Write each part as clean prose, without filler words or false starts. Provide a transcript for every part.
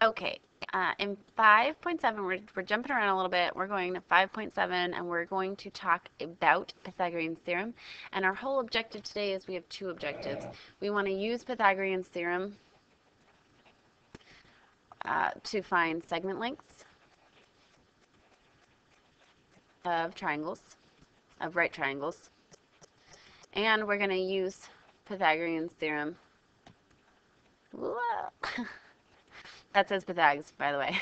Okay, in 5.7, we're jumping around a little bit. We're going to 5.7, and we're going to talk about Pythagorean theorem. And our whole objective today is we have two objectives. We want to use Pythagorean theorem to find segment lengths of triangles, of right triangles. And we're going to use Pythagorean theorem. That says Pythagoras, by the way.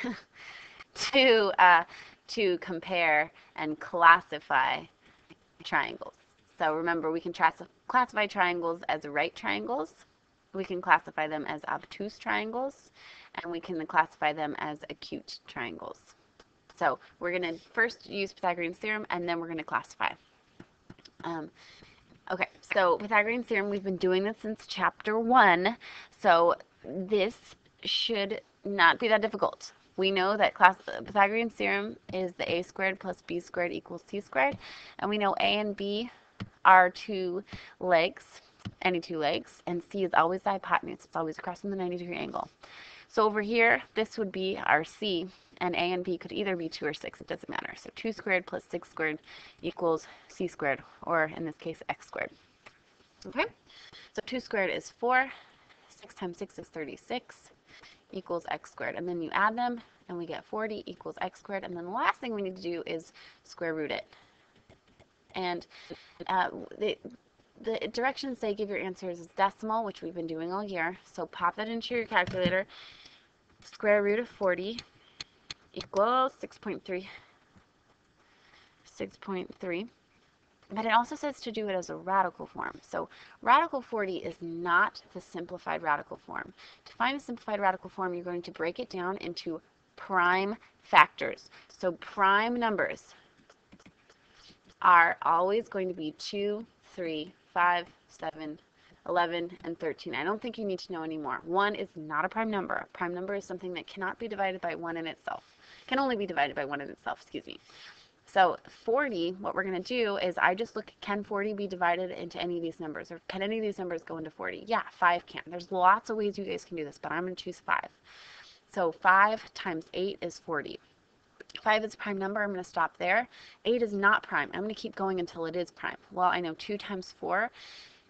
to compare and classify triangles. So remember, we can classify triangles as right triangles, we can classify them as obtuse triangles, and we can classify them as acute triangles. So we're going to first use Pythagorean theorem, and then we're going to classify. Okay, so Pythagorean theorem, we've been doing this since chapter 1, so this should not be that difficult. We know that Pythagorean theorem is the a squared plus b squared equals c squared, and we know a and b are two legs, any two legs, and c is always the hypotenuse. It's always across from the 90-degree angle. So over here, this would be our c, and a and b could either be 2 or 6. It doesn't matter. So 2 squared plus 6 squared equals c squared, or in this case, x squared. Okay? So 2 squared is 4. 6 times 6 is 36 equals x squared. And then you add them, and we get 40 equals x squared. And then the last thing we need to do is square root it. And the directions say give your answers as decimal, which we've been doing all year. So pop that into your calculator. Square root of 40 equals 6.3. 6.3. But it also says to do it as a radical form. So radical 40 is not the simplified radical form. To find a simplified radical form, you're going to break it down into prime factors. So prime numbers are always going to be 2, 3, 5, 7, 11, and 13. I don't think you need to know anymore. 1 is not a prime number. A prime number is something that cannot be divided by 1 in itself. Can only be divided by 1 in itself, excuse me. So 40, what we're going to do is I just look, can 40 be divided into any of these numbers? Or can any of these numbers go into 40? Yeah, 5 can. There's lots of ways you guys can do this, but I'm going to choose 5. So 5 times 8 is 40. 5 is a prime number. I'm going to stop there. 8 is not prime. I'm going to keep going until it is prime. Well, I know 2 times 4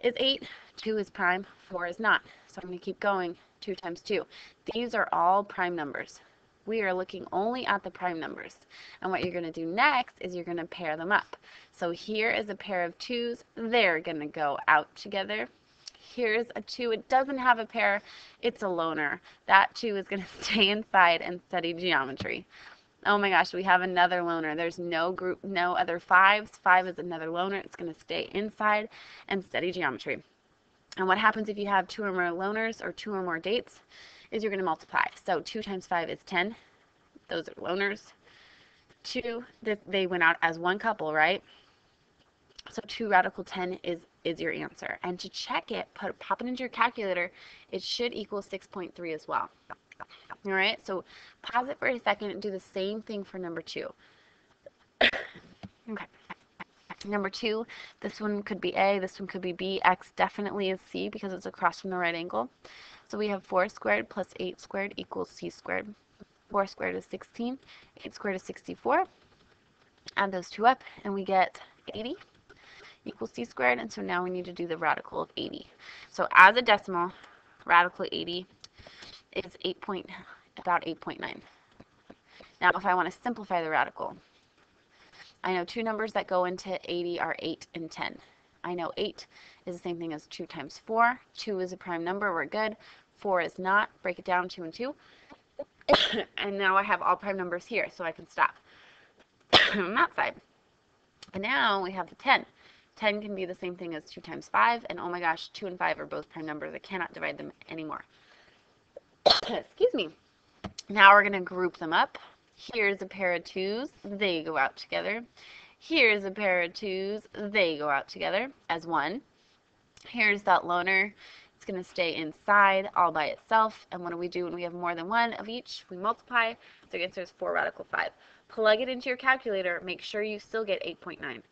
is 8. 2 is prime. 4 is not. So I'm going to keep going. 2 times 2. These are all prime numbers. We are looking only at the prime numbers. And what you're going to do next is you're going to pair them up. So here is a pair of 2's. They're going to go out together. Here's a 2. It doesn't have a pair. It's a loner. That 2 is going to stay inside and study geometry. Oh my gosh, we have another loner. There's no group, no other 5s. 5 is another loner. It's going to stay inside and study geometry. And what happens if you have 2 or more loners or 2 or more dates is you're going to multiply. So 2 times 5 is 10. Those are loners. 2, they went out as one couple, right? So 2 radical 10 is your answer. And to check it, pop it into your calculator. It should equal 6.3 as well. All right, so pause it for a second and do the same thing for number 2. Okay. Number 2, this one could be A, this one could be B. X definitely is C because it's across from the right angle. So we have 4 squared plus 8 squared equals C squared. 4 squared is 16. 8 squared is 64. Add those two up, and we get 80 equals C squared. And so now we need to do the radical of 80. So as a decimal, radical of 80 is about 8.9. Now, if I want to simplify the radical, I know 2 numbers that go into 80 are 8 and 10. I know 8 is the same thing as 2 times 4. 2 is a prime number. We're good. 4 is not. Break it down, 2 and 2. And now I have all prime numbers here, so I can stop on that side. And now we have the 10. 10 can be the same thing as 2 times 5. And oh my gosh, 2 and 5 are both prime numbers. I cannot divide them anymore. Excuse me. Now we're going to group them up. Here's a pair of 2's. They go out together. Here's a pair of 2's. They go out together as one. Here's that loner. It's going to stay inside all by itself. And what do we do when we have more than one of each? We multiply. So the answer is 4 radical 5. Plug it into your calculator. Make sure you still get 8.9.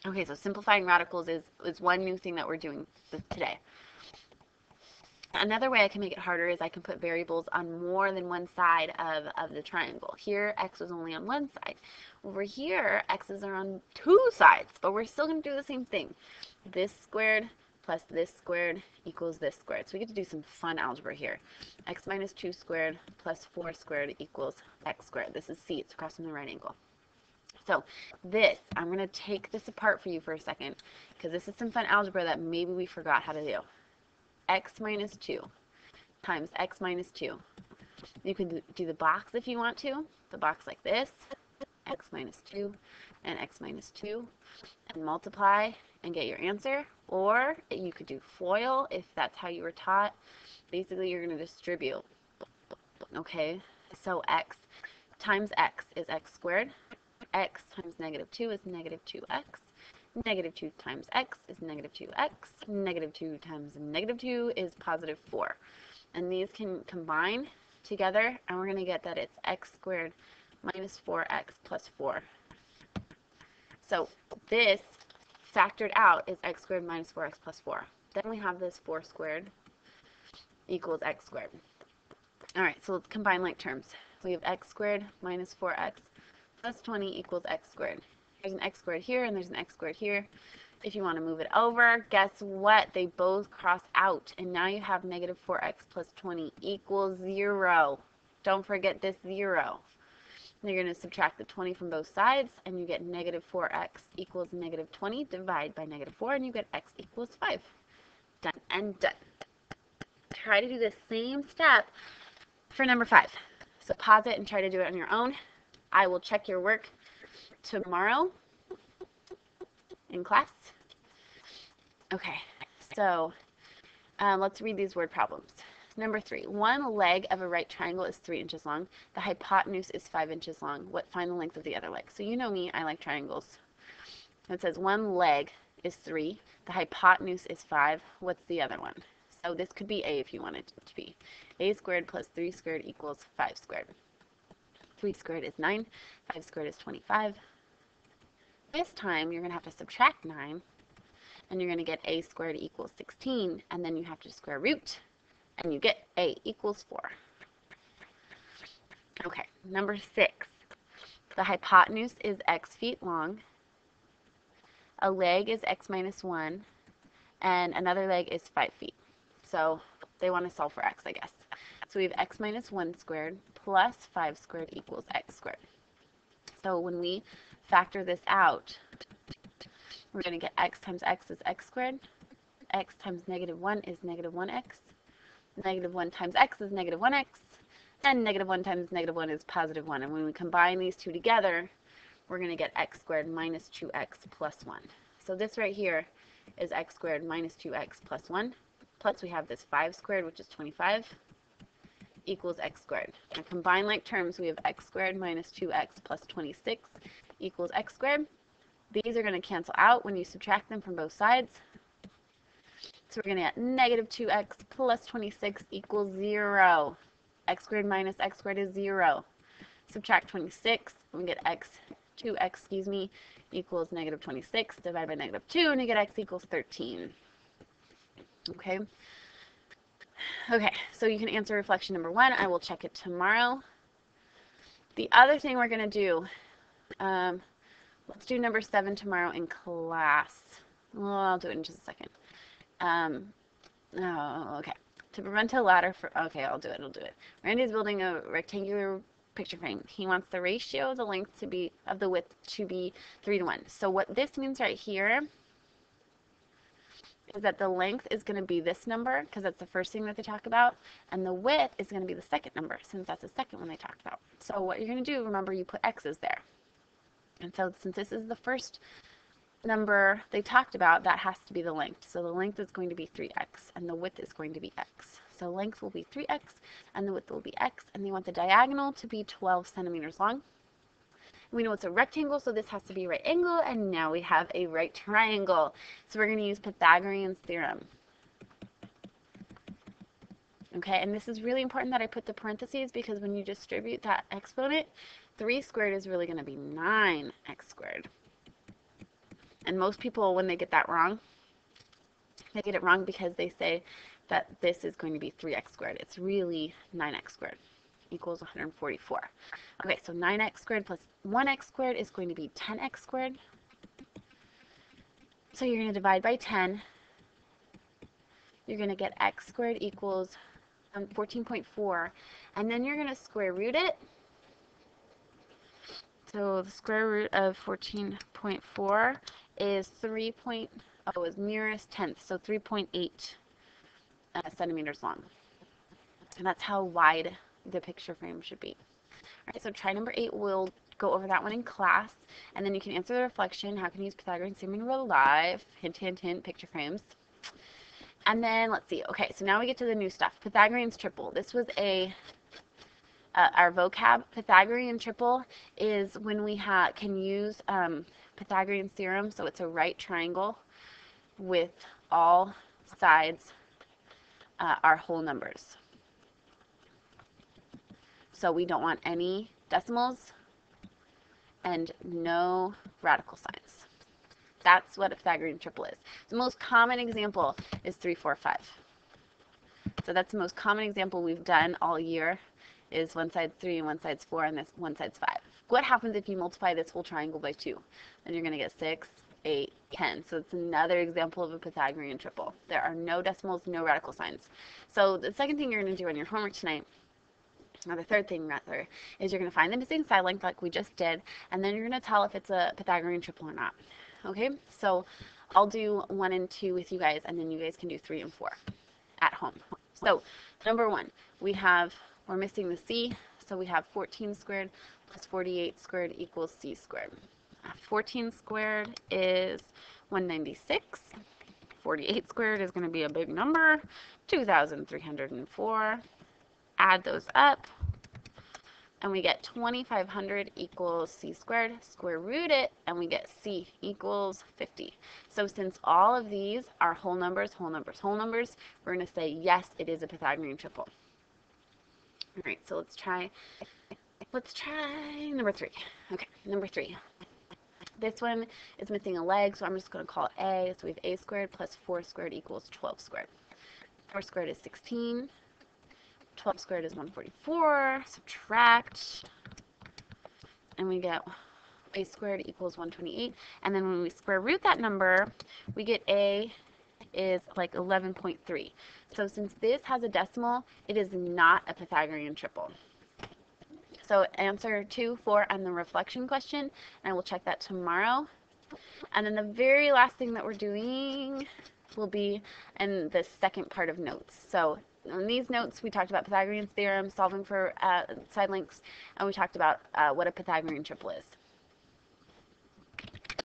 Okay, so simplifying radicals is one new thing that we're doing today. Another way I can make it harder is I can put variables on more than one side of the triangle. Here, x is only on one side. Over here, x's are on two sides, but we're still going to do the same thing. This squared plus this squared equals this squared. So we get to do some fun algebra here. X minus 2 squared plus 4 squared equals x squared. This is C. It's across from the right angle. So this, I'm going to take this apart for you for a second, because this is some fun algebra that maybe we forgot how to do. X minus 2 times x minus 2. You can do the box if you want to, the box like this, x minus 2 and x minus 2, and multiply and get your answer. Or you could do FOIL if that's how you were taught. Basically, you're going to distribute. Okay, so x times x is x squared. X times negative 2 is negative 2x. Negative 2 times x is negative 2x. Negative 2 times negative 2 is positive 4. And these can combine together, and we're going to get that it's x squared minus 4x plus 4. So this factored out is x squared minus 4x plus 4. Then we have this 4 squared equals x squared. All right, so let's combine like terms. We have x squared minus 4x plus 20 equals x squared. There's an x squared here, and there's an x squared here. If you want to move it over, guess what? They both cross out, and now you have negative 4x plus 20 equals 0. Don't forget this 0. You're going to subtract the 20 from both sides, and you get negative 4x equals negative 20. Divide by negative 4, and you get x equals 5. Done and done. Try to do the same step for number 5. So pause it and try to do it on your own. I will check your work tomorrow in class. Okay, so let's read these word problems. Number 3, one leg of a right triangle is 3 inches long. The hypotenuse is 5 inches long. Find the length of the other leg. So you know me, I like triangles. It says one leg is 3. The hypotenuse is 5. What's the other one? So this could be A if you wanted it to be. A squared plus 3 squared equals 5 squared. 3 squared is 9. 5 squared is 25. This time you're going to have to subtract 9, and you're going to get a squared equals 16, and then you have to square root, and you get a equals 4. Okay, number 6. The hypotenuse is x feet long. A leg is x minus 1, and another leg is 5 feet. So they want to solve for x, I guess. So we have x minus 1 squared plus 5 squared equals x squared. So when we factor this out, we're going to get x times x is x squared. X times negative 1 is negative 1x. Negative 1 times x is negative 1x. And negative 1 times negative 1 is positive 1. And when we combine these two together, we're going to get x squared minus 2x plus 1. So this right here is x squared minus 2x plus 1. Plus we have this 5 squared, which is 25, equals x squared. Now combine like terms, we have x squared minus 2x plus 26 equals x squared. These are going to cancel out when you subtract them from both sides. So we're going to get negative 2x plus 26 equals 0. X squared minus x squared is 0. Subtract 26, and we get 2x equals negative 26. Divide by negative 2, and you get x equals 13. Okay. Okay, so you can answer reflection number 1. I will check it tomorrow. The other thing we're going to do, let's do number 7 tomorrow in class. Well, I'll do it in just a second. Okay. To prevent a ladder for, okay, I'll do it. Randy's building a rectangular picture frame. He wants the ratio of the length to be, of the width to be 3:1. So what this means right here is that the length is going to be this number, because that's the first thing that they talk about, and the width is going to be the second number, since that's the second one they talked about. So what you're going to do, remember, you put x's there. And so since this is the first number they talked about, that has to be the length. So the length is going to be 3x, and the width is going to be x. So length will be 3x, and the width will be x, and they want the diagonal to be 12 centimeters long. We know it's a rectangle, so this has to be a right angle, and now we have a right triangle. So we're going to use Pythagorean Theorem. Okay, and this is really important that I put the parentheses, because when you distribute that exponent, 3 squared is really going to be 9x squared. And most people, when they get that wrong, they get it wrong because they say that this is going to be 3x squared. It's really 9x squared equals 144. Okay, so 9x squared plus 1x squared is going to be 10x squared. So you're going to divide by 10. You're going to get x squared equals 14.4. And then you're going to square root it. So the square root of 14.4 is is nearest tenth, so 3.8 centimeters long. And that's how wide the picture frame should be. All right, so try number 8. We'll go over that one in class, and then you can answer the reflection. How can you use Pythagorean theorem in real life? Hint, hint, hint, picture frames. And then let's see. Okay, so now we get to the new stuff. Pythagorean's triple. This was our vocab. Pythagorean triple is when we can use Pythagorean theorem. So it's a right triangle with all sides are whole numbers. So we don't want any decimals and no radical signs. That's what a Pythagorean triple is. The most common example is 3, 4, 5. So that's the most common example we've done all year, is one side's 3 and one side's 4 and this one side's 5. What happens if you multiply this whole triangle by 2? Then you're going to get 6, 8, 10. So it's another example of a Pythagorean triple. There are no decimals, no radical signs. So the second thing you're going to do on your homework tonight, or the third thing rather, is you're going to find the missing side length like we just did, and then you're going to tell if it's a Pythagorean triple or not. Okay, so I'll do 1 and 2 with you guys, and then you guys can do 3 and 4 at home. So number 1, we're missing the c, so we have 14 squared plus 48 squared equals c squared. 14 squared is 196. 48 squared is going to be a big number, 2,304. Add those up, and we get 2,500 equals c squared. Square root it, and we get c equals 50. So since all of these are whole numbers, whole numbers, whole numbers, we're going to say yes, it is a Pythagorean triple. All right, so let's try number 3. Okay, number 3. This one is missing a leg, so I'm just going to call it a. So we have a squared plus 4 squared equals 12 squared. 4 squared is 16. 12 squared is 144. Subtract, and we get a squared equals 128. And then when we square root that number, we get a is like 11.3. So since this has a decimal, it is not a Pythagorean triple. So answer 2, 4 on the reflection question, and I will check that tomorrow. And then the very last thing that we're doing will be in the second part of notes. So in these notes, we talked about Pythagorean theorem, solving for side lengths, and we talked about what a Pythagorean triple is.